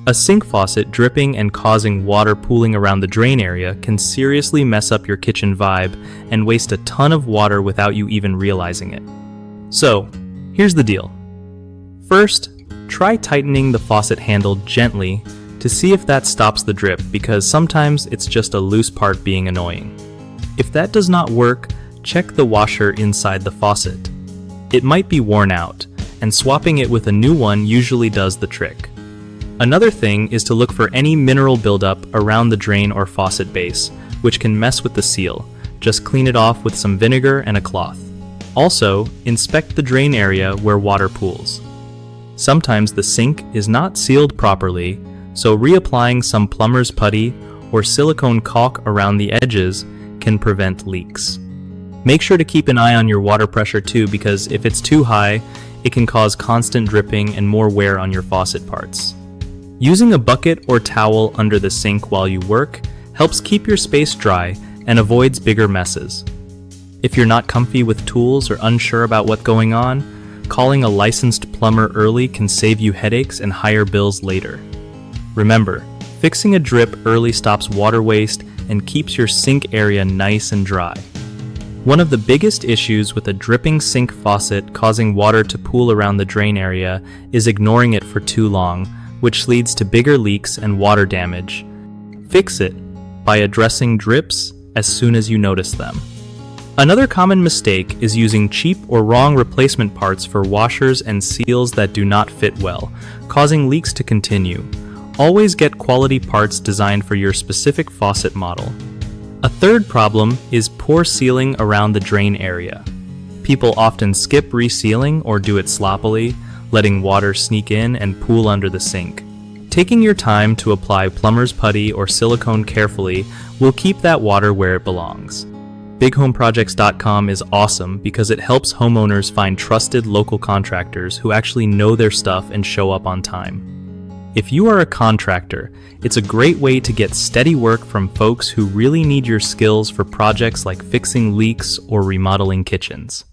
A sink faucet dripping and causing water pooling around the drain area can seriously mess up your kitchen vibe and waste a ton of water without you even realizing it. So, here's the deal. First, try tightening the faucet handle gently to see if that stops the drip, because sometimes it's just a loose part being annoying. If that does not work, check the washer inside the faucet. It might be worn out, and swapping it with a new one usually does the trick. Another thing is to look for any mineral buildup around the drain or faucet base, which can mess with the seal. Just clean it off with some vinegar and a cloth. Also, inspect the drain area where water pools. Sometimes the sink is not sealed properly, so reapplying some plumber's putty or silicone caulk around the edges can prevent leaks. Make sure to keep an eye on your water pressure too, because if it's too high, it can cause constant dripping and more wear on your faucet parts. Using a bucket or towel under the sink while you work helps keep your space dry and avoids bigger messes. If you're not comfy with tools or unsure about what's going on, calling a licensed plumber early can save you headaches and higher bills later. Remember, fixing a drip early stops water waste and keeps your sink area nice and dry. One of the biggest issues with a dripping sink faucet causing water to pool around the drain area is ignoring it for too long, which leads to bigger leaks and water damage. Fix it by addressing drips as soon as you notice them. Another common mistake is using cheap or wrong replacement parts for washers and seals that do not fit well, causing leaks to continue. Always get quality parts designed for your specific faucet model. A third problem is poor sealing around the drain area. People often skip resealing or do it sloppily, letting water sneak in and pool under the sink. Taking your time to apply plumber's putty or silicone carefully will keep that water where it belongs. BigHomeProjects.com is awesome because it helps homeowners find trusted local contractors who actually know their stuff and show up on time. If you are a contractor, it's a great way to get steady work from folks who really need your skills for projects like fixing leaks or remodeling kitchens.